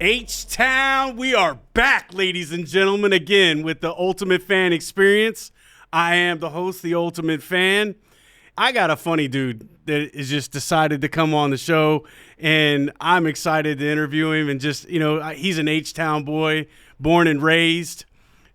H-Town, we are back, ladies and gentlemen, again with the Ultimate Fan Experience. I am the host, the Ultimate Fan. I got a funny dude that has just decided to come on the show, and I'm excited to interview him. And just, he's an H-Town boy, born and raised.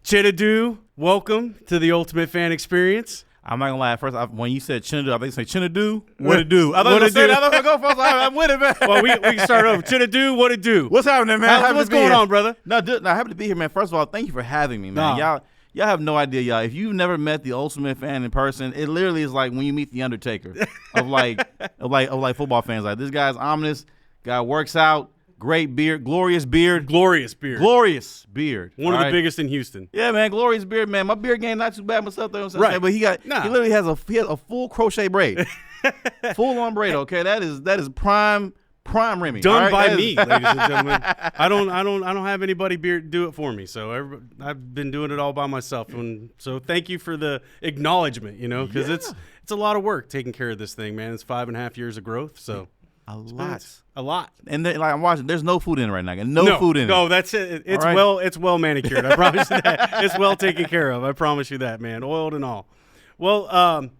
Chinedu, welcome to the Ultimate Fan Experience. I'm not gonna lie. First, when you said Chinedu, I think you say Chinedu. What it do? I thought you said that. I go first. I'm with it, man. Well, we can start over. Chinedu, what it do? What's happening, man? What's going on, brother? No, happy to be here, man. First of all, thank you for having me, man. Y'all have no idea, y'all. If you've never met the Ultimate Fan in person, it literally is like when you meet the Undertaker of football fans. Like, this guy's ominous. Guy works out. Great beard, glorious beard. Glorious beard. Glorious beard. One of the biggest in Houston. Yeah, man, glorious beard, man. My beard game not too bad myself, though. Right. But he literally has a full crochet braid. Full on braid, okay? That is prime Remy. Done by me, ladies and gentlemen. I don't have anybody do it for me. So I've been doing it all by myself. And so thank you for the acknowledgement, because it's a lot of work taking care of this thing, man. It's 5.5 years of growth, so a lot. And I'm watching. There's no food in it right now. No food in it. No, that's it. It's right. It's well manicured. I promise you that. It's well taken care of. I promise you that, man. Oiled and all. Well,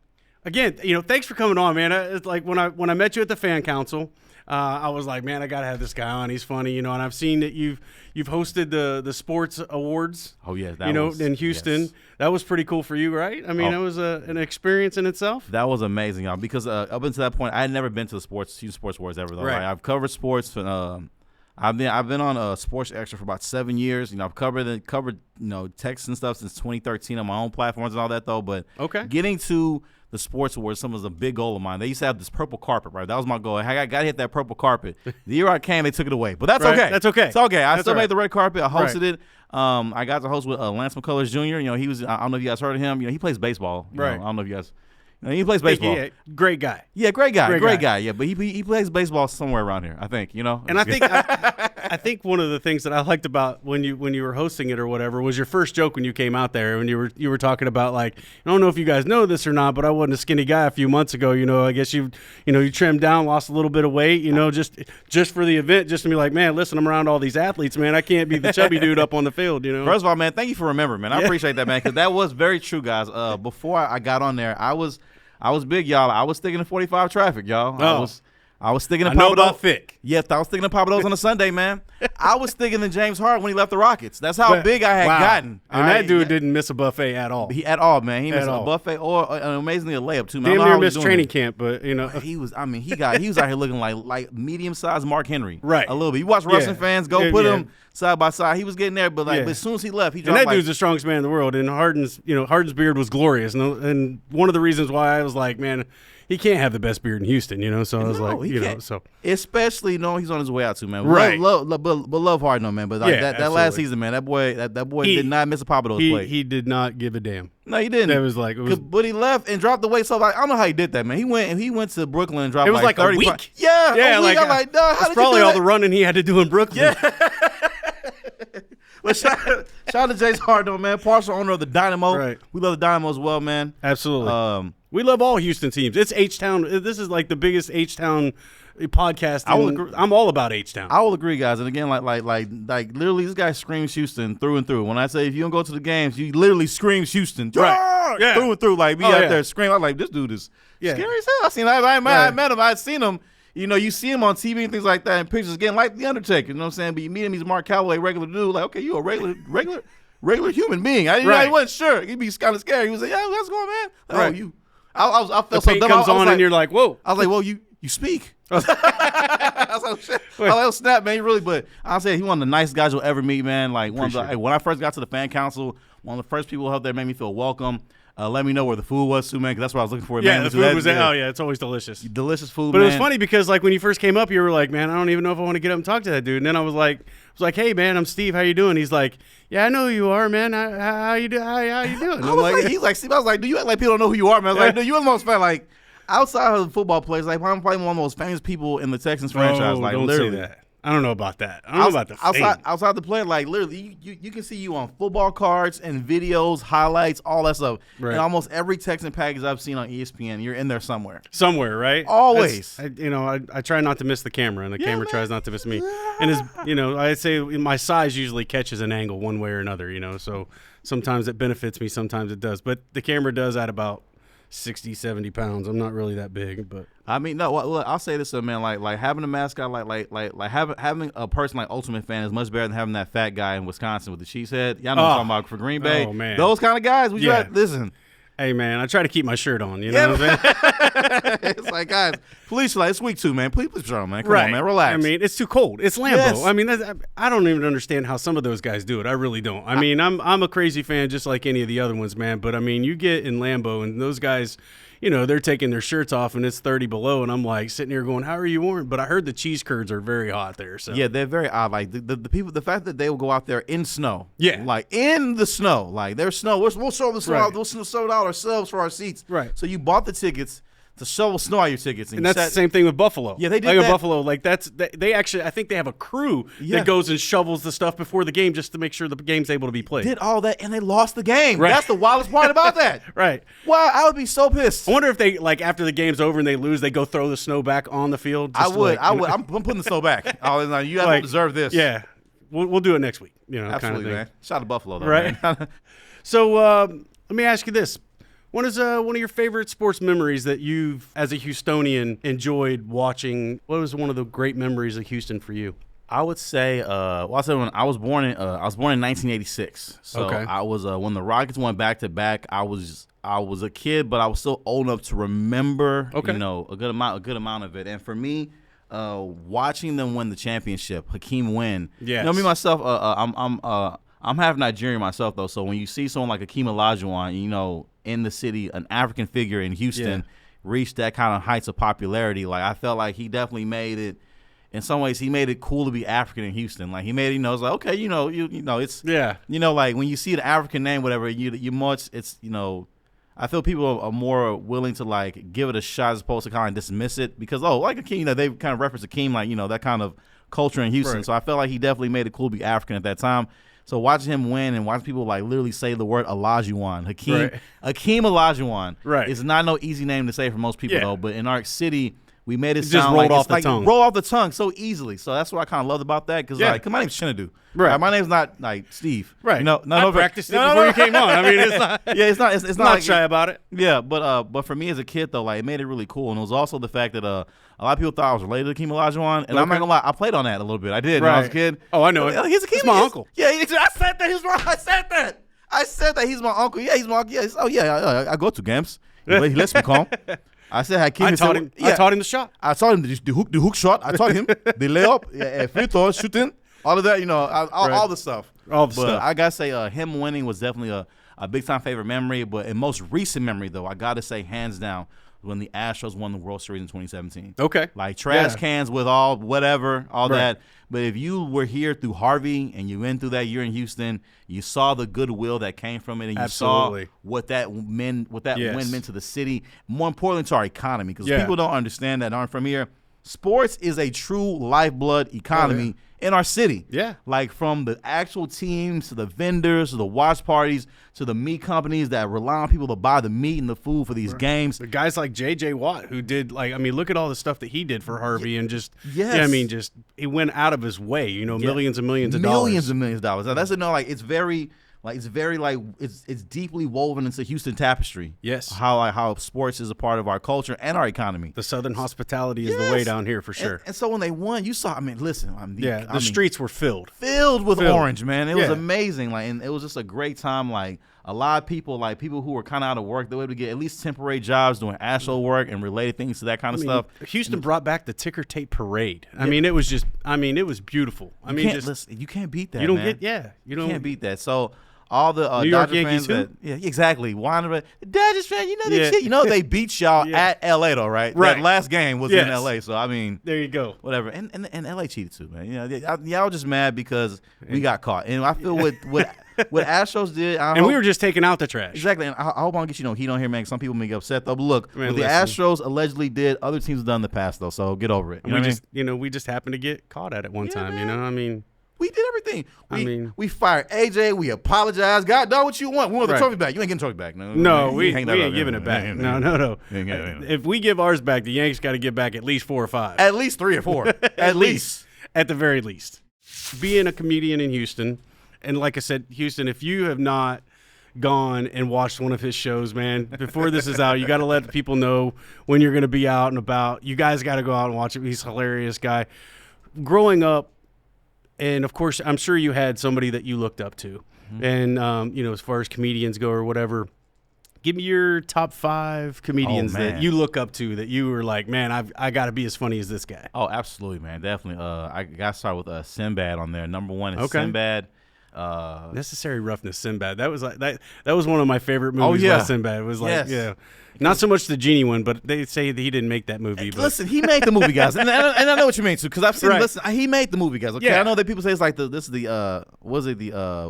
again, thanks for coming on, man. It's like when I met you at the fan council, I was like, man, I gotta have this guy on. He's funny, and I've seen that you've hosted the sports awards. Oh yeah, in Houston. Yes. That was pretty cool for you, right? I mean, it was an experience in itself. That was amazing, y'all. Because up until that point, I had never been to the Houston Sports Awards ever. Though. Right. Like, I've covered sports. I've been on Sports Extra for about 7 years. I've covered Texans stuff since 2013 on my own platforms and all that though. But getting to the sports awards, was a big goal of mine. They used to have this purple carpet, right? That was my goal. I got to hit that purple carpet. The year I came, they took it away. But that's okay. That's okay. It's okay. I still made the red carpet. I hosted it. I got to host with Lance McCullers Jr. He was, I don't know if you guys heard of him. He plays baseball. Right. I don't know if you guys. He plays baseball. Yeah, great guy. Yeah, great guy. Yeah, but he plays baseball somewhere around here, I think. And I think one of the things that I liked about when you were hosting it or whatever was your first joke when you came out there, when you were talking about, like, I don't know if you guys know this or not, but I wasn't a skinny guy a few months ago. I guess you trimmed down, lost a little bit of weight, just for the event, just to be like, man, listen, I'm around all these athletes, man. I can't be the chubby dude up on the field. First of all, man, thank you for remembering, man. I appreciate that, man, because that was very true, guys. Before I got on there, I was big, y'all. I was sticking to 45 traffic, y'all. Oh. I was sticking to Papa. I know about thick. Yes, I was sticking to Papa Do's on a Sunday, man. I was sticking to James Harden when he left the Rockets. That's how big I had gotten. And that dude didn't miss a buffet at all. At all, man. He missed a buffet or amazingly a layup too, man. Damn near missed training camp, but he was. I mean, he was out here looking like medium sized Mark Henry, right? A little bit. You watch wrestling fans go put him side by side. He was getting there, but but as soon as he left, he dropped. And that dude's the strongest man in the world. And Harden's beard was glorious, and one of the reasons why I was like, man, he can't have the best beard in Houston, So I was like, especially he's on his way out too, man. Right. Love Harden, though, man. But that last season, man, that boy did not miss a Papa Do's plate. He did not give a damn. No, he didn't. It was but he left and dropped the weight. So I don't know how he did that, man. He went to Brooklyn and dropped. It was like 30 a week. Pounds. Yeah, a week. I'm like, no, how did you do that? Probably all the running he had to do in Brooklyn. Yeah. But shout out to James Harden, man. Partial owner of the Dynamo. Right. We love the Dynamo as well, man. Absolutely. We love all Houston teams. It's H-Town. This is like the biggest H-Town podcast. I will agree. I'm all about H-Town. I will agree, guys. And again, like literally, this guy screams Houston through and through. When I say if you don't go to the games, you literally scream Houston, right? Yeah. Through and through. Like me out there screaming. I'm like, this dude is scary as hell. I met him. I'd seen him. You see him on TV and things like that, and pictures again, like the Undertaker. You know what I'm saying? But you meet him, he's Mark Calloway, regular dude. Like, okay, you a regular human being. I wasn't sure. He'd be kind of scary. He was like, yeah, what's going on, man? Right. Oh, you. I felt the so paint dumb. comes on and you're like, whoa. I was like, well, you speak. I was like, oh, shit. I was like, oh, snap, man, really. But I said he one of the nicest guys you'll ever meet, man. Like when I first got to the fan council, one of the first people out there made me feel welcome. Let me know where the food was too, man, because that's what I was looking for. Yeah, man. the food was oh yeah, it's always delicious. Delicious food, but man. It was funny because like when you first came up, you were like, man, I don't even know if I want to get up and talk to that dude. And then I was like, hey, man, I'm Steve. How you doing? He's like, yeah, I know who you are, man. How you doing? I was like, do you act like people don't know who you are, man? I was like, dude, you're the most fan. Like outside of the football players, like I'm probably one of the most famous people in the Texans franchise. Like don't literally. say that. I don't know about that. I don't know about the fame. Outside the play, like literally, you can see you on football cards and videos, highlights, all that stuff. Right. And almost every Texan package I've seen on ESPN, you're in there somewhere. Somewhere, right? Always. I try not to miss the camera, and the camera tries not to miss me. And I'd say my size usually catches an angle one way or another. So sometimes it benefits me, sometimes it does. But the camera does at about 60, 70 pounds. I'm not really that big, but I mean, no. Look, I'll say this, man. Like having a mascot, like having a person like Ultimate Fan is much better than having that fat guy in Wisconsin with the cheese head. Y'all know what I'm talking about for Green Bay. Oh man, those kind of guys. Listen. Hey man, I try to keep my shirt on. You know what I'm saying? It's like, guys, please, it's week 2, man. Please, man. Come on, man, relax. I mean, it's too cold. It's Lambeau. Yes. I mean, I don't even understand how some of those guys do it. I really don't. I mean, I'm a crazy fan just like any of the other ones, man. But I mean, you get in Lambeau and those guys, they're taking their shirts off and it's 30 below, and I'm like sitting here going, "How are you warm?" But I heard the cheese curds are very hot there. So yeah, they're very odd. Like the people, the fact that they will go out there in snow, like in the snow, like there's snow. We'll show the snow. Right. We'll show it out ourselves for our seats. Right. So you bought the tickets to shovel snow out your tickets, and that's the same thing with Buffalo. Yeah, they did like that. Buffalo. Like they actually, I think they have a crew that goes and shovels the stuff before the game just to make sure the game's able to be played. Did all that, and they lost the game. Right. That's the wildest part about that. Right. Wow, I would be so pissed. I wonder if they after the game's over and they lose, they go throw the snow back on the field. I would. I'm putting the snow back. You guys don't deserve this. Yeah, we'll do it next week. Absolutely, kind of thing. Man. Shout out to Buffalo, though, right? Man. So let me ask you this. What is one of your favorite sports memories that you've, as a Houstonian, enjoyed watching? What was one of the great memories of Houston for you? I would say, when I was born in 1986. So I was when the Rockets went back to back. I was a kid, but I was still old enough to remember, a good amount of it. And for me, watching them win the championship, Hakeem win. Yeah. Me myself, I'm half Nigerian myself though. So when you see someone like Hakeem Olajuwon, in the city, an African figure in Houston, reach that kind of heights of popularity, like I felt like he definitely made it. In some ways, he made it cool to be African in Houston. Like he made it, it's like okay, it's like when you see an African name, whatever, I feel people are more willing to like give it a shot as opposed to kind of dismiss it because like Hakeem, they kind of reference Hakeem like that kind of culture in Houston. Right. So I felt like he definitely made it cool to be African at that time. So watching him win and watching people like literally say the word Olajuwon, Hakeem Olajuwon, is not no easy name to say for most people though. But in our city, we made it sound rolled like off the tongue. Roll off the tongue so easily. So that's what I kind of loved about that because my name's Chinedu. Right. My name's not like Steve. Right. I practiced it before you came on. I mean, it's not. Yeah, it's not. It's not like, shy about it. Yeah, but for me as a kid though, like it made it really cool, and it was also the fact that a lot of people thought I was related to Hakeem Olajuwon, and I'm not gonna lie, I played on that a little bit. I did when I was a kid. Oh, I know it. He's my uncle. Yeah, I said that. I said that he's my uncle. Yeah, he's my uncle. Yeah. I go to games. He lets me come. I said Hakeem. I taught him the shot. I taught him the hook shot. I taught him the layup, free throw, shooting, all of that. All the stuff. But I gotta say, him winning was definitely a big time favorite memory. But in most recent memory, though, I gotta say hands down when the Astros won the World Series in 2017. Okay. Like trash cans with all that. But if you were here through Harvey and you went through that year in Houston, you saw the goodwill that came from it, and you saw what that win meant to the city. More importantly, to our economy, because people don't understand that aren't from here. Sports is a true lifeblood economy in our city. Yeah. Like from the actual teams to the vendors to the watch parties to the meat companies that rely on people to buy the meat and the food for these games. The guys like J.J. Watt who did look at all the stuff that he did for Harvey and just he went out of his way, millions and millions of dollars. Millions and millions of dollars. Now, that's it's it's deeply woven into Houston tapestry. Yes. How sports is a part of our culture and our economy. The Southern hospitality is the way down here for sure. And so when they won, you saw, the streets were filled with orange, man. It was amazing. And it was just a great time. A lot of people, people who were kind of out of work, they were able to get at least temporary jobs doing Astro work and related things to that kind of stuff. Houston brought back the ticker tape parade. It was just, it was beautiful. You can't beat that. You can't beat that. So all the New York Dodger Yankees fans, exactly. Dodgers fan, they beat y'all at LA though, right? Right. That last game was in LA, so there you go. Whatever, and LA cheated too, man. Y'all just mad because we got caught, and I feel with what Astros did, and we were just taking out the trash. Exactly, and I hope I don't get heat on here, man. Some people may get upset though. But look, Man, what the Astros allegedly did, other teams have done in the past though. So get over it. We just happened to get caught at it one time. Man. You know, I mean. We did everything. We fired AJ. We apologized. God, done what you want. We want the trophy back. You ain't getting the trophy back. No, we ain't giving it back. No. If we give ours back, the Yanks got to give back at least 4 or 5. At least 3 or 4. At least. At the very least. Being a comedian in Houston, and like I said, Houston, if you have not gone and watched one of his shows, man, before this is out, you got to let people know when you're going to be out and about. You guys got to go out and watch it. He's a hilarious guy. Growing up, and, of course, I'm sure you had somebody that you looked up to. Mm-hmm. And, as far as comedians go or whatever, give me your top 5 comedians that you look up to that you were like, man, I got to be as funny as this guy. Oh, absolutely, man. Definitely. I got to start with Sinbad on there. Number 1 is Sinbad. Necessary Roughness, Sinbad. That was like that was one of my favorite movies. By Sinbad. It was like, not so much the genie one, but they say that he didn't make that movie. But. Listen, he made the movie, guys, and I know what you mean too, because I've seen. Right. Listen, he made the movie, guys. Okay, I know that people say it's like this is the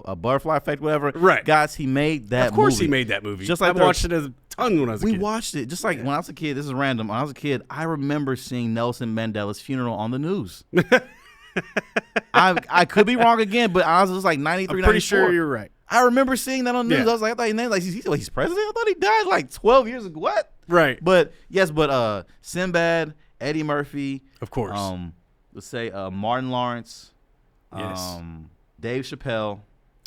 a butterfly effect, whatever. Right, guys, he made that. Of course, movie. he made that movie. Just like I watched it as a ton when I was a kid. We watched it just like when I was a kid. This is random. When I was a kid, I remember seeing Nelson Mandela's funeral on the news. I could be wrong again, but I was just like 93, I'm pretty 94. sure you're right. I remember seeing that on the news. I was like, he's president? I thought he died like 12 years ago. What? Right. But Sinbad, Eddie Murphy. Of course. Let's say Martin Lawrence. Yes. Dave Chappelle.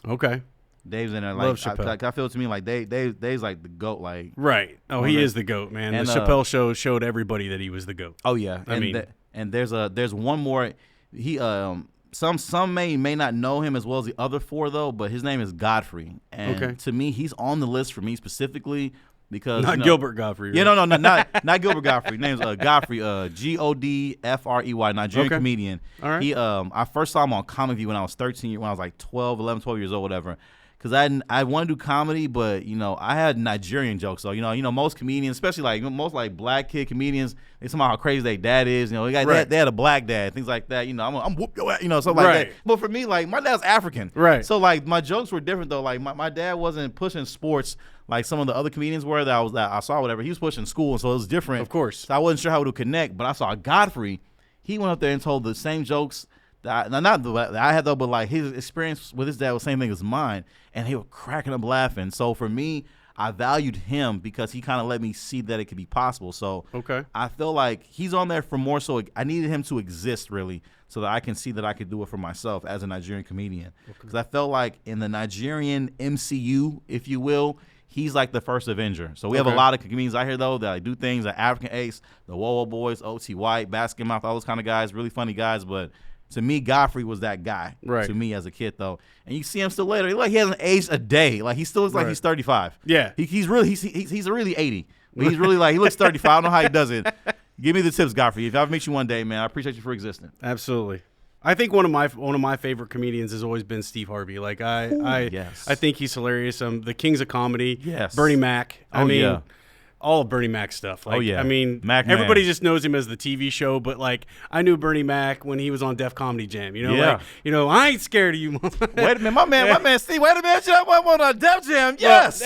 Okay. Dave's in there. Love Chappelle. I feel to me like Dave's like the GOAT. Like right. Oh, he is the GOAT, man. And the Chappelle show showed everybody that he was the GOAT. Oh yeah. And there's one more. He Some may not know him as well as the other 4 though, but his name is Godfrey, and to me, he's on the list for me specifically because not Gilbert Godfrey. Right? Yeah, no, not Gilbert Godfrey. His name's Godfrey, Godfrey, Nigerian comedian. All right. He I first saw him on Comic View when I was 13, when I was like 12 years old, whatever. Because I want to do comedy, but I had Nigerian jokes. So most comedians, especially like most like black kid comedians, they talk about how crazy their dad is. They had a black dad, things like that. I'm whoop your ass, something like that. But for me, like my dad's African, right? So like my jokes were different though. Like my dad wasn't pushing sports like some of the other comedians were that I saw. Whatever, he was pushing school, and so it was different. Of course, so I wasn't sure how to connect. But I saw Godfrey. He went up there and told the same jokes. Not that I had though, but like his experience with his dad was the same thing as mine, and he was cracking up laughing. So for me, I valued him because he kind of let me see that it could be possible. So I feel like he's on there for more so I needed him to exist really so that I can see that I could do it for myself as a Nigerian comedian. Because I felt like in the Nigerian MCU, if you will, he's like the first Avenger. So we have a lot of comedians out here though that do things like African Ace, the Wowo Boys, OT White, Basket Mouth, all those kind of guys, really funny guys, but to me, Godfrey was that guy. Right. To me as a kid, though, and you see him still later. Like he hasn't aged a day. Like he still looks like he's 35. Yeah. He's really 80. But he's really like he looks 35. I don't know how he does it. Give me the tips, Godfrey. If I ever meet you one day, man, I appreciate you for existing. Absolutely. I think one of my favorite comedians has always been Steve Harvey. Like I think he's hilarious. The Kings of Comedy. Yes. Bernie Mac. All of Bernie Mac stuff. Like, I mean, Mac everybody Man. Just knows him as the TV show, but like I knew Bernie Mac when he was on Def Comedy Jam. I ain't scared of you. Wait a minute, my man Steve. Wait a minute, I'm on Def Jam. Yes,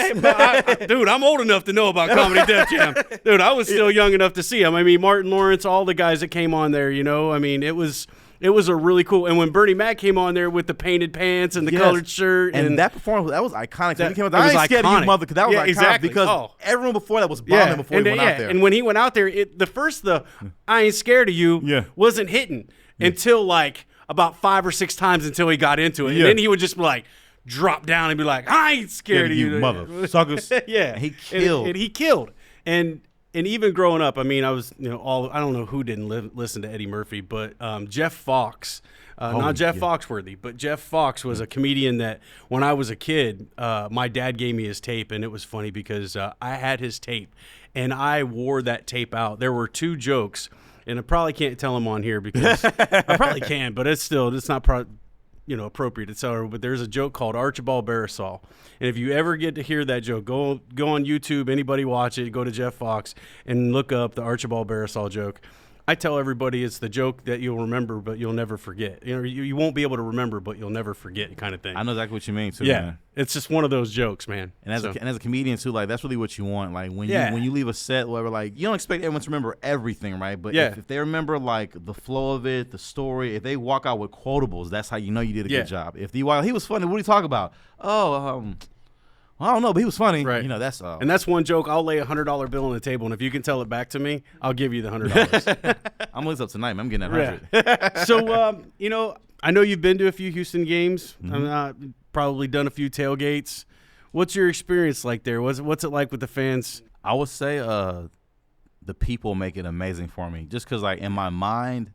dude, I'm old enough to know about Comedy Def Jam. Dude, I was still young enough to see him. I mean, Martin Lawrence, all the guys that came on there. I mean, it was a really cool. And when Bernie Mac came on there with the painted pants and the colored shirt, and that performance, that was iconic. That came out, I ain't scared of you, mother, because that was iconic. Exactly. Because everyone before that was bombing before he went out there. And when he went out there, the I ain't scared of you wasn't hitting until like about 5 or 6 times until he got into it. And then he would just be like, drop down and be like, I ain't scared of you, mother suckers. Yeah. And he killed. And he killed. And even growing up, I mean, I was, I don't know who didn't listen to Eddie Murphy, but Jeff Fox, not Jeff Foxworthy, but Jeff Fox was a comedian that when I was a kid, my dad gave me his tape, and it was funny because I had his tape, and I wore that tape out. There were 2 jokes, and I probably can't tell them on here because I probably can, but it's not appropriate to tell her, but there's a joke called Archibald Barisal. And if you ever get to hear that joke, go on YouTube, anybody watch it, go to Jeff Fox and look up the Archibald Barisal joke. I tell everybody it's the joke that you'll remember, but you'll never forget. You won't be able to remember, but you'll never forget, kind of thing. I know exactly what you mean too. Yeah, man. It's just one of those jokes, man. And as a comedian too, like that's really what you want. Like when you leave a set, whatever, like you don't expect everyone to remember everything, right? But if they remember like the flow of it, the story, if they walk out with quotables, that's how you know you did a good job. If he was funny, what do you talk about? I don't know, but he was funny. Right. That's and that's one joke. I'll lay $100 bill on the table, and if you can tell it back to me, I'll give you the $100. I'm looking up tonight, man. I'm getting that 100. So, I know you've been to a few Houston games. Mm-hmm. Probably done a few tailgates. What's your experience like there? What's it like with the fans? I would say the people make it amazing for me. Just because, like, in my mind,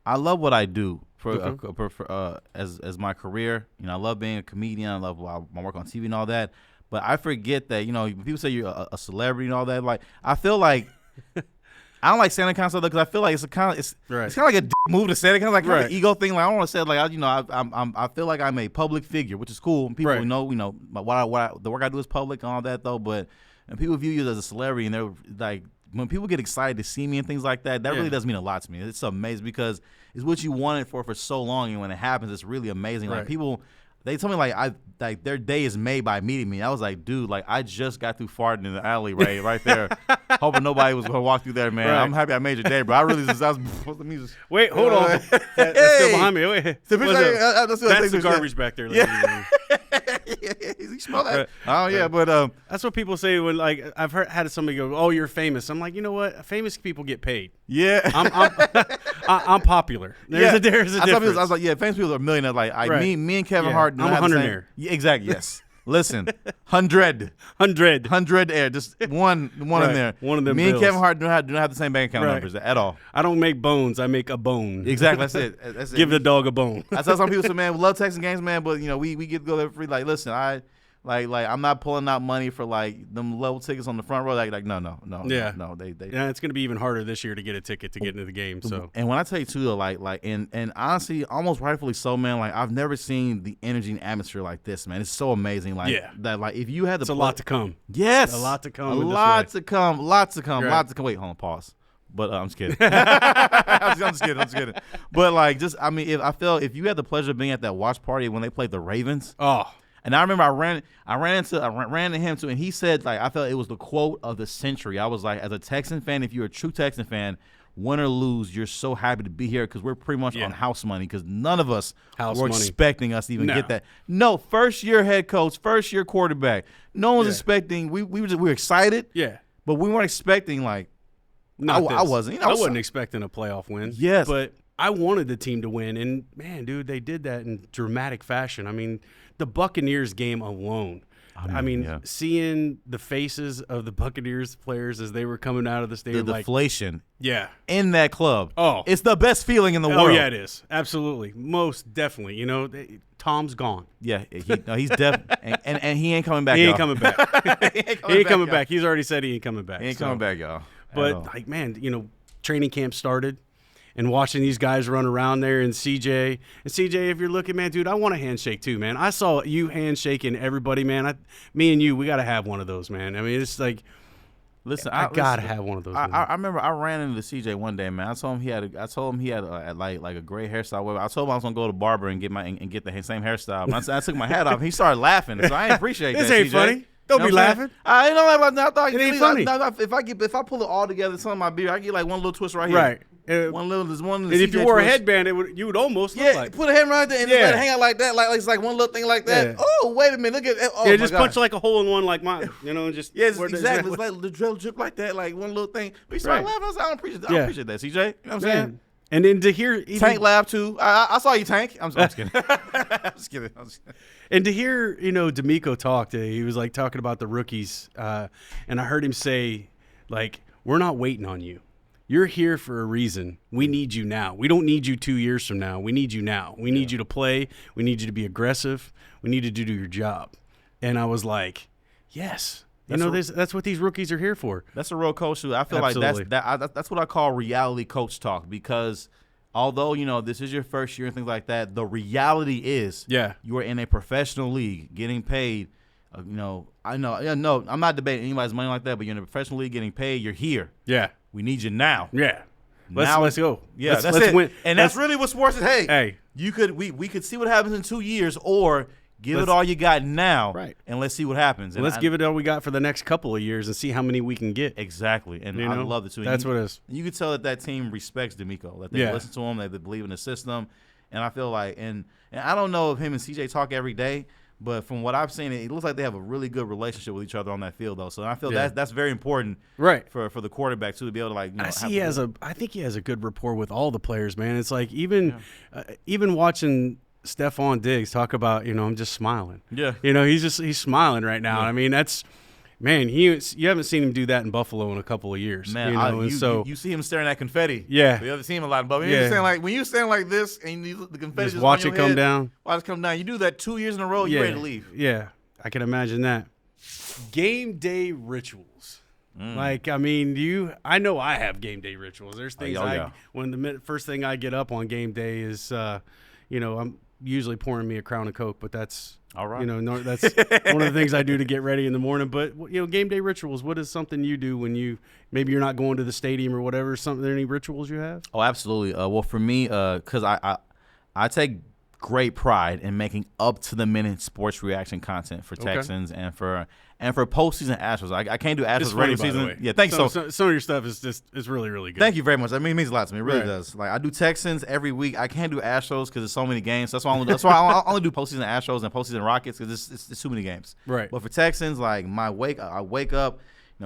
I love what I do as my career. I love being a comedian. I love my work on TV and all that. But I forget that, when people say you're a celebrity and all that, like, I feel like I don't like saying that kind of stuff because I feel like it's kind of like a move to say it, kind of like an ego thing. Like I don't want to say it like I feel like I'm a public figure, which is cool. And people know, the work I do is public and all that though. But and people view you as a celebrity, and they're like, when people get excited to see me and things like that, that really does mean a lot to me. It's amazing because it's what you wanted for so long, and when it happens, it's really amazing. Like people. They told me like their day is made by meeting me. I was like, dude, like I just got through farting in the alley right there, hoping nobody was gonna walk through there, man. I'm happy I made your day, bro. I really Wait, hold on. That's still behind me. Wait, that's the garbage back there. Yeah. You smell that? Oh yeah, but that's what people say when like I've had somebody go, "Oh, you're famous." I'm like, you know what? Famous people get paid. Yeah, I'm popular. There's a difference. I was like, yeah, famous people are millionaires. Like me and Kevin Hart. I'm a hundredaire. Yeah, exactly. Yes. Listen, 100 air, just one in there. One of them. Me and Kevin Hart do not have the same bank account numbers at all. I don't make bones. I make a bone. Exactly. That's it. That's Give the dog a bone. I tell some people, say, man, we love Texan games, man, but we get to go there free. Like, listen, Like I'm not pulling out money for like them level tickets on the front row. Like no. They it's gonna be even harder this year to get a ticket to get into the game. So and when I tell you too, like and honestly, almost rightfully so, man. Like I've never seen the energy and atmosphere like this, man. It's so amazing. Like that. Like if you had it's a lot to come. Yes, a lot to come. Lots to come. Wait, hold on, pause. But I'm just kidding. I'm just kidding. But like, if you had the pleasure of being at that watch party when they played the Ravens. Oh. And I remember I ran into him too, and he said, like, I felt it was the quote of the century. I was like, as a Texan fan, if you're a true Texan fan, win or lose, you're so happy to be here because we're pretty much on house money because none of us were expecting us to even get that. No, first-year head coach, first-year quarterback. No one was expecting. We were excited. Yeah. But we weren't expecting, like, I wasn't. I wasn't expecting a playoff win. Yes. But I wanted the team to win, and, man, dude, they did that in dramatic fashion. I mean, the Buccaneers game alone. Seeing the faces of the Buccaneers players as they were coming out of the stadium. The deflation. Yeah. In that club. Oh. It's the best feeling in the world. Oh, yeah, it is. Absolutely. Most definitely. Tom's gone. Yeah. He's and he ain't coming back, He ain't coming back. He ain't coming back. He's already said he ain't coming back. He ain't coming back, y'all. But, like, man, training camp started. And watching these guys run around there and CJ, if you're looking, man, dude, I want a handshake too, man. I saw you handshaking everybody, man. Me and you, we got to have one of those, man. I mean, it's like, listen, I got to have one of those. I remember I ran into CJ one day, man. I told him he had like a gray hairstyle. I told him I was gonna go to the barber and get the same hairstyle. I took my hat off. He started laughing, so I appreciate this that. This ain't CJ. funny. Don't be laughing. I ain't know about that. I thought it ain't funny. If I pull it all together, some of my beard, I get like one little twist right here. Right. One little. And if you wore a headband, you would almost look like. Put a headband right there and let it hang out like that, like it's like one little thing like that. Yeah. Oh, wait a minute, look at. Oh, just punch like a hole in one, like mine. Just exactly. It's like the drill drip like that, like one little thing. But he started laughing. I was like, I don't appreciate that, CJ. You know what I'm saying? And then to hear Tank laugh too. I saw you, Tank. I'm just kidding. I'm just kidding. And to hear, DeMeco talk today, he was like talking about the rookies, and I heard him say, like, we're not waiting on you. You're here for a reason. We need you now. We don't need you 2 years from now. We need you now. We need you to play. We need you to be aggressive. We need you to do your job. And I was like, yes. That's what these rookies are here for. That's a real coach who I feel Absolutely. like that's what I call reality coach talk because although, this is your first year and things like that, the reality is you are in a professional league getting paid. I'm not debating anybody's money like that, but you're in a professional league getting paid. You're here. Yeah. We need you now. Yeah. Let's go. Yeah, let's it. Win. And that's really what sports is. Hey, we could see what happens in 2 years, or give it all you got now, right? And let's see what happens. And let's give it all we got for the next couple of years and see how many we can get. Exactly, and I love it too. That's what it is. You can tell that team respects DeMeco, that they listen to him, that they believe in the system, and I feel like, and I don't know if him and CJ talk every day. But from what I've seen, it looks like they have a really good relationship with each other on that field, though. So I feel that's very important, right, for the quarterback too, to be able to I think he has a good rapport with all the players, man. It's like even watching Stephon Diggs talk about, I'm just smiling. Yeah, he's smiling right now. Yeah. I mean, that's. Man, you haven't seen him do that in Buffalo in a couple of years. Man, you see him staring at confetti. Yeah, you haven't seen him a lot, but when you stand like this and the confetti just watch it come down. Watch it come down. You do that 2 years in a row, you're ready to leave. Yeah, I can imagine that. Game day rituals. Like, I mean, I know I have game day rituals. There's things when the first thing I get up on game day is, I'm usually pouring me a Crown of Coke, but that's. All right. That's one of the things I do to get ready in the morning. But, game day rituals, what is something you do when maybe you're not going to the stadium or whatever? Any rituals you have? Oh, absolutely. Well, for me, because I take great pride in making up-to-the-minute sports reaction content for Texans and for postseason Astros. I can't do Astros regular season. Yeah, thank you. So some of your stuff is really, really good. Thank you very much. I mean, it means a lot to me. It really does. Like, I do Texans every week. I can't do Astros because there's so many games. That's why I only do postseason Astros and postseason Rockets because it's too many games. Right. But for Texans, like I wake up,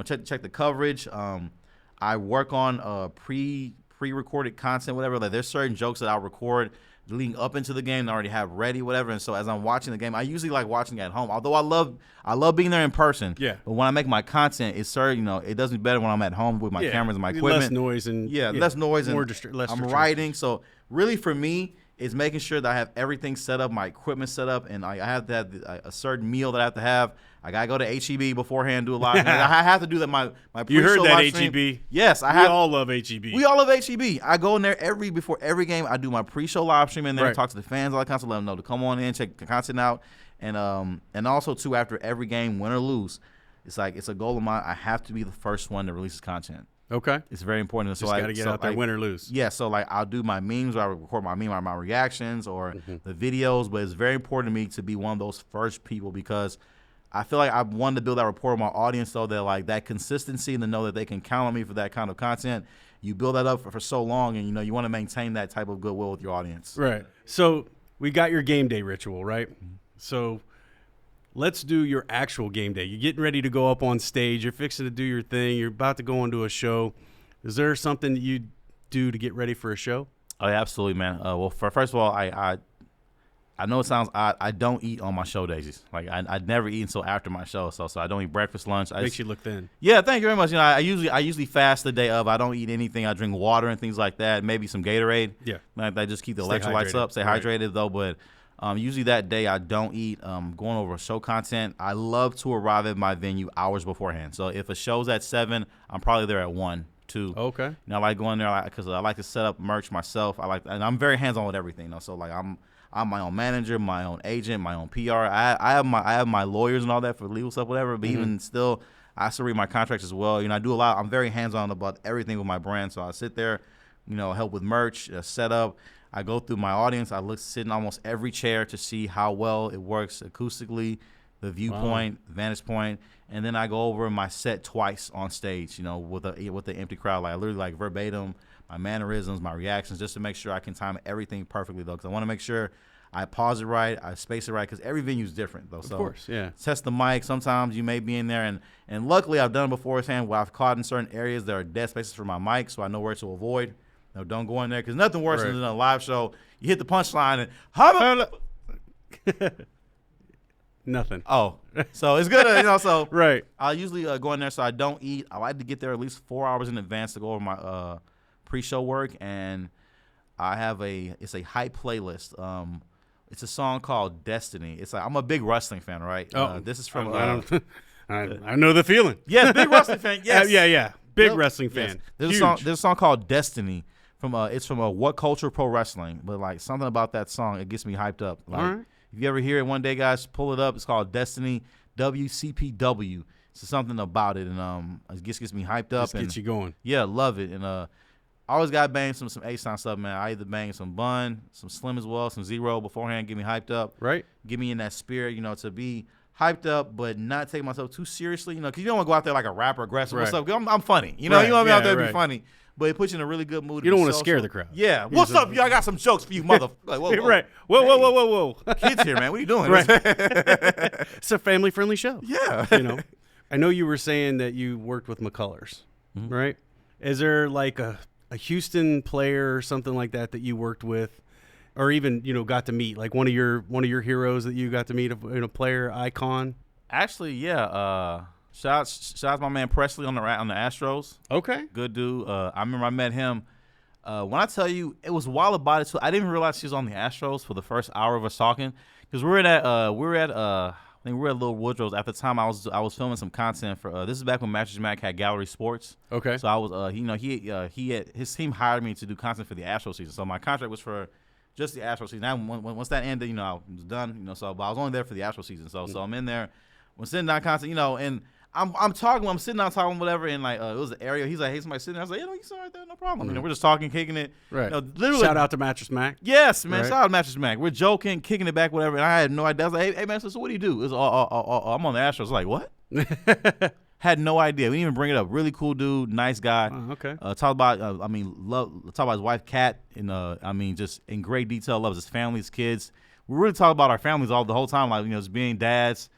check the coverage. I work on pre-recorded content, whatever. Like, there's certain jokes that I'll record leading up into the game and already have ready, whatever. And so as I'm watching the game, I usually like watching at home. Although I love being there in person. Yeah. But when I make my content, it does me better when I'm at home with my cameras and my equipment. Less noise and less noise and more less I'm writing. So really for me, is making sure that I have everything set up, my equipment set up, and I have to have a certain meal that I have to have. I gotta go to HEB beforehand, do a lot. I have to do that. My pre-show you heard that HEB? Yes, we all love HEB. We all love HEB. I go in there before every game. I do my pre-show live stream in there, talk to the fans, all that kind of stuff, let them know to come on in, check the content out, and also too after every game, win or lose, it's a goal of mine. I have to be the first one to release content. Okay, it's very important. Just got to get out there, win or lose. Yeah, so I'll do my memes, or I record my meme, or my reactions, or the videos. But it's very important to me to be one of those first people because I feel like I wanted to build that rapport with my audience, so that that consistency and to know that they can count on me for that kind of content. You build that up for so long, and you want to maintain that type of goodwill with your audience. Right. So we got your game day ritual, right? So let's do your actual game day. You're getting ready to go up on stage. You're fixing to do your thing. You're about to go into a show. Is there something that you do to get ready for a show? Oh, yeah, absolutely, man. Well, first of all, I know it sounds odd. I don't eat on my show days. I never eat until after my show. So I don't eat breakfast, lunch. Makes you look thin. Yeah, thank you very much. I usually fast the day of. I don't eat anything. I drink water and things like that. Maybe some Gatorade. Yeah. I just keep the electrolytes up. Stay hydrated though, but. Usually that day I don't eat. Going over show content, I love to arrive at my venue hours beforehand. So if a show's at 7, I'm probably there at 1, 2. Okay. I like going there because I like to set up merch myself. And I'm very hands-on with everything. So I'm my own manager, my own agent, my own PR. I have my lawyers and all that for legal stuff, whatever. But even still, I still read my contracts as well. I do a lot. I'm very hands-on about everything with my brand. So I sit there, help with merch, set up. I go through my audience. I sit in almost every chair to see how well it works acoustically, the viewpoint, vantage point, and then I go over my set twice on stage, with the empty crowd. I literally verbatim my mannerisms, my reactions, just to make sure I can time everything perfectly though, because I want to make sure I pause it right, I space it right, because every venue is different though. So of course, yeah. Test the mic. Sometimes you may be in there, and luckily I've done it beforehand where I've caught in certain areas there are dead spaces for my mic, so I know where to avoid. No, don't go in there because nothing worse than a live show. You hit the punchline and nothing. Oh, so it's good, So right. I'll usually go in there so I don't eat. I like to get there at least 4 hours in advance to go over my pre-show work, and I have it's a hype playlist. It's a song called Destiny. I'm a big wrestling fan, right? Oh, this is from. I know the feeling. Yes, big wrestling fan. Yes, yeah. Big wrestling fan. Yes. There's a song called Destiny it's from What Culture Pro Wrestling, but something about that song, it gets me hyped up. All right. If you ever hear it one day, guys, pull it up. It's called Destiny, WCPW. It's something about it, and it gets me hyped up. Just gets you going. Yeah, love it. And I always got to bang some A-Sign stuff, man. I either bang some Bun, some Slim as well, some Zero beforehand, get me hyped up. Right. Get me in that spirit, to be hyped up, but not take myself too seriously, because you don't want to go out there like a rapper, aggressive. Right. What's up? I'm funny. You want me out there to be funny. But it puts you in a really good mood. You don't want to scare the crowd. Yeah. What's up, y'all? I got some jokes for you, mother. Like, whoa. Right. Whoa. Kids here, man. What are you doing? Right. It's a family-friendly show. Yeah. I know you were saying that you worked with McCullers, right? Is there like a Houston player or something like that you worked with, or even got to meet, like one of your heroes that you got to meet, a player icon? Actually, yeah. Shout out to my man Presley on the Astros. Okay. Good dude. I remember I met him. When I tell you, it was a while about it too. I didn't even realize she was on the Astros for the first hour of us talking, because we were at Little Woodrow's at the time. I was filming some content for. This is back when Mattress Mac had Gallery Sports. Okay. So I was his team hired me to do content for the Astros season. So my contract was for just the Astros season. Now once that ended, I was done. So but I was only there for the Astros season. So I'm in there. When sitting down content, and I'm sitting down talking whatever, and like it was an area. He's like, hey, somebody sitting there. I was like, you sit right there, no problem. Mm-hmm. We're just talking, kicking it. Right. Literally. Shout out to Mattress Mac. Yes, man. Right. Shout out to Mattress Mac. We're joking, kicking it back, whatever. And I had no idea. I was like, hey man, so what do you do? It was, I'm on the Astros. I was like, what? Had no idea. We didn't even bring it up. Really cool dude, nice guy. Oh, okay. Talk about his wife Kat, and just in great detail. Loves his family, his kids. We really talk about our families the whole time, like just being dads.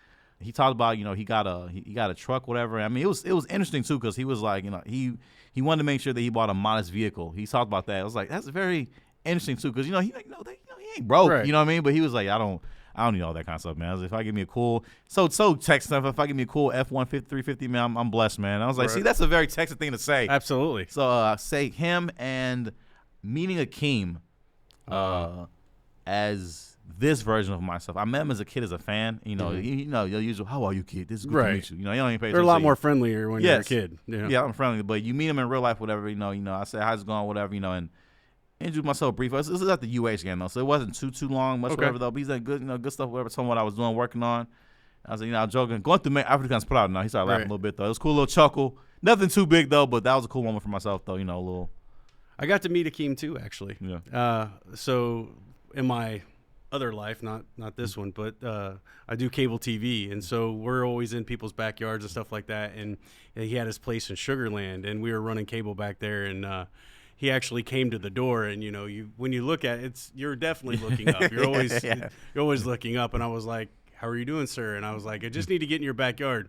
He talked about he got a truck, whatever. I mean, it was interesting too, because he was like he wanted to make sure that he bought a modest vehicle. He talked about that. I was like, that's very interesting too, because he ain't broke. Right. You know what I mean? But he was like, I don't need all that kind of stuff, man. I was like, if I give me a cool tech stuff, if I give me a cool F-150, 350, man, I'm blessed, man. I was like, right. See, that's a very Texan thing to say. Absolutely. So say him and meeting Akeem as this version of myself. I met him as a kid as a fan. Your usual, how are you, kid? This is good to meet you. You don't even pay. They're a lot more friendlier when you're a kid. Yeah, I'm friendly. But you meet him in real life, whatever. I said, how's it going, whatever. And introduced myself briefly. This is at the UH game though, so it wasn't too long, much whatever though. But he's like good, good stuff, whatever. Told him what I was doing, working on. I was like, I was joking, going through Africans put out now. He started laughing a little bit though. It was a cool little chuckle. Nothing too big though, but that was a cool moment for myself though. A little. I got to meet Akeem too, actually. Yeah. So in my other life, not this one, but I do cable TV, and so we're always in people's backyards and stuff like that. And he had his place in Sugar Land, and we were running cable back there, and he actually came to the door. And when you look at it, you're definitely looking up. You're always you're always looking up. And I was like, "How are you doing, sir?" And I was like, "I just need to get in your backyard.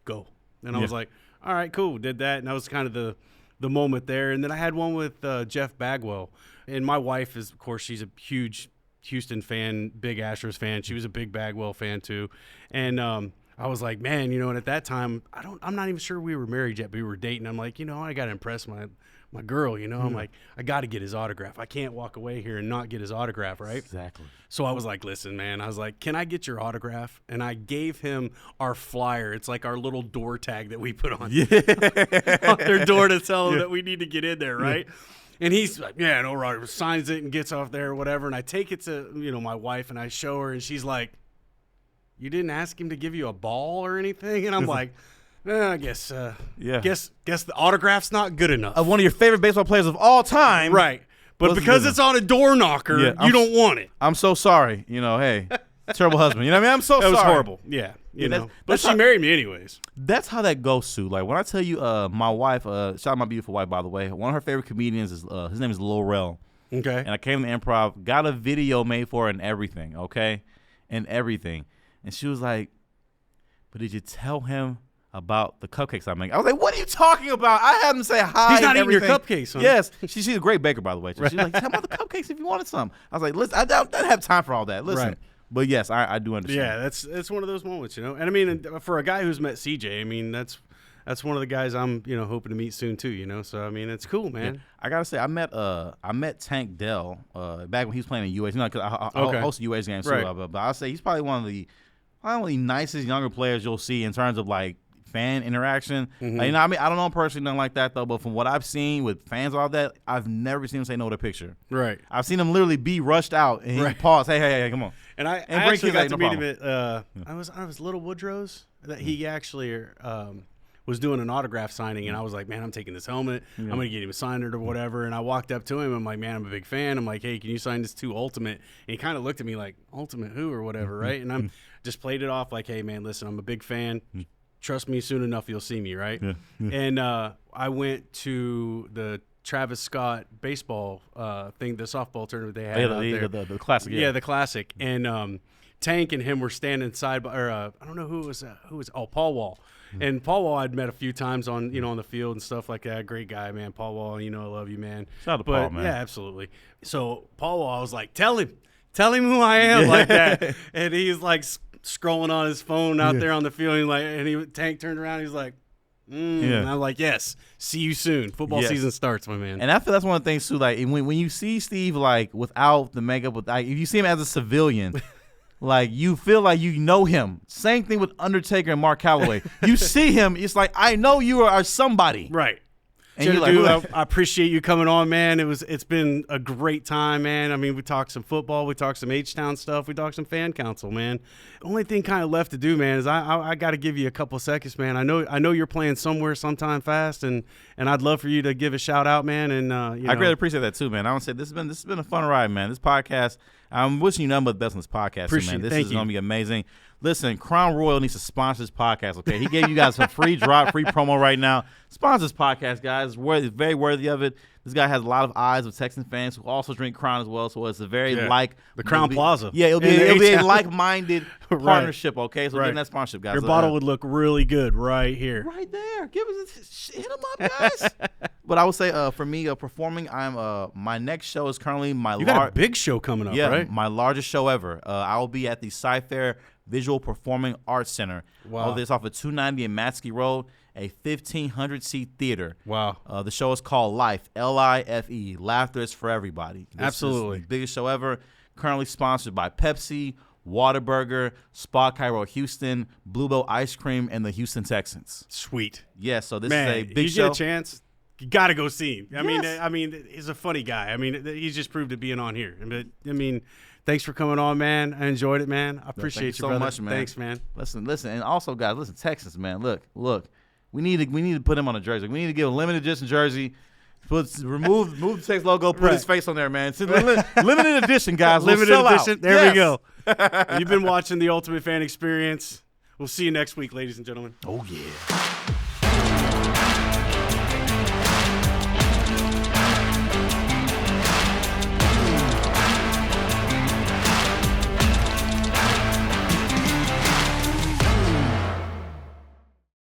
Go." And I was like, "All right, cool." Did that, and that was kind of the moment there. And then I had one with Jeff Bagwell, and my wife is, of course, she's a huge Houston fan, big Astros fan. She was a big Bagwell fan too, and I was like, man, and at that time, I'm not even sure we were married yet, but we were dating. I'm like, I got to impress my girl, I'm like, I got to get his autograph. I can't walk away here and not get his autograph, right? Exactly. So I was like, listen, man, I was like, can I get your autograph? And I gave him our flyer. It's like our little door tag that we put on, on their door to tell them that we need to get in there, right? And he's like, yeah, no, right, signs it and gets off there or whatever. And I take it to, my wife, and I show her, and she's like, you didn't ask him to give you a ball or anything? And I'm like, I guess the autograph's not good enough. Of one of your favorite baseball players of all time. Right. But because it's on a door knocker, you don't want it. I'm so sorry. Hey, terrible husband. You know what I mean? I'm so sorry. That was horrible. Yeah. But she married me anyways. That's how that goes, Sue. Like, when I tell you my wife, shout out my beautiful wife, by the way, one of her favorite comedians is, his name is Lorel. Okay. And I came to the Improv, got a video made for her and everything, okay? And everything. And she was like, but did you tell him about the cupcakes I make? I was like, what are you talking about? I had him say hi. He's not eating your cupcakes, huh? Yes. She's a great baker, by the way. She's like, tell him about the cupcakes if you wanted some. I was like, listen, I don't have time for all that. Listen. Right. But yes, I do understand. Yeah, that's one of those moments, And I mean, for a guy who's met CJ, I mean, that's one of the guys I'm, hoping to meet soon too, So I mean, it's cool, man. Yeah. I gotta say, I met Tank Dell back when he was playing in UH. Cause I host UH games too. Right. But I'll say he's probably one of the nicest younger players you'll see in terms of like fan interaction. Mm-hmm. Like, I mean, I don't know him personally, nothing like that though. But from what I've seen with fans, all that, I've never seen him say no to a picture. Right. I've seen him literally be rushed out and he pause. Hey, come on. And I actually got to meet him at I was Little Woodrow's. That he actually was doing an autograph signing, and I was like, man, I'm taking this helmet. I'm going to get him signed it or whatever. And I walked up to him. I'm like, man, I'm a big fan. I'm like, hey, can you sign this to Ultimate? And he kind of looked at me like, Ultimate who or whatever, right? And I'm just played it off like, hey, man, listen, I'm a big fan. Trust me, soon enough you'll see me, right? And I went to the Travis Scott baseball thing, the softball tournament they had out there. The classic. Yeah, the classic. And Tank and him were standing side by, or I don't know who was Paul Wall. And Paul Wall I'd met a few times on the field and stuff like that. Great guy, man. Paul Wall, I love you, man. Shout out to Paul, man. Yeah, absolutely. So Paul Wall, I was like, tell him who I am, like that. And he's like scrolling on his phone out there on the field, and Tank turned around, he's like, and I'm like, yes, see you soon. Football season starts, my man. And I feel that's one of the things too. Like when you see Steve like without the makeup, if you see him as a civilian, like you feel like you know him. Same thing with Undertaker and Mark Calloway. You see him, it's like I know you are somebody, right? And you're like, I appreciate you coming on, man. It's been a great time, man. I mean, we talked some football, we talked some H-Town stuff, we talked some fan council, man. The only thing kind of left to do, man, is I got to give you a couple seconds, man. I know you're playing somewhere sometime fast, and I'd love for you to give a shout out, man. And I greatly appreciate that too, man. I want to say this has been a fun ride, man. This podcast, I'm wishing you nothing but the best on this podcast, man. This is going to be amazing. Listen, Crown Royal needs to sponsor this podcast, okay? He gave you guys some free promo right now. Sponsor this podcast, guys. It's very worthy of it. This guy has a lot of eyes of Texan fans who also drink Crown as well, so it's a very the Crown Plaza. Yeah, it'll be a like-minded partnership, okay? So give that sponsorship, guys. Your bottle would look really good right here. Right there. Hit them up, guys. But I would say for me, performing, my next show is currently You got a big show coming up, right? My largest show ever. I will be at the Sci-Fair Visual Performing Arts Center. Wow. This off of 290 in Matsky Road, a 1,500-seat theater. Wow. The show is called Life, L-I-F-E. Laughter is for everybody. Absolutely. Is the biggest show ever. Currently sponsored by Pepsi, Whataburger, Spa Cairo Houston, Bluebell Ice Cream, and the Houston Texans. Sweet. Yeah, so this Man, is a big show. You get a chance, you got to go see him. I mean, he's a funny guy. I mean, he's just proved it being on here. But, thanks for coming on, man. I enjoyed it, man. I appreciate you so brother. much, man. Thanks, man. Listen, and also, guys, listen, Texans, man. Look. We need to put him on a jersey. We need to give a limited edition jersey. Move the Texas logo. Put his face on there, man. It's limited edition, guys. Limited edition. There we go. You've been watching the Ultimate Fan Experience. We'll see you next week, ladies and gentlemen. Oh yeah.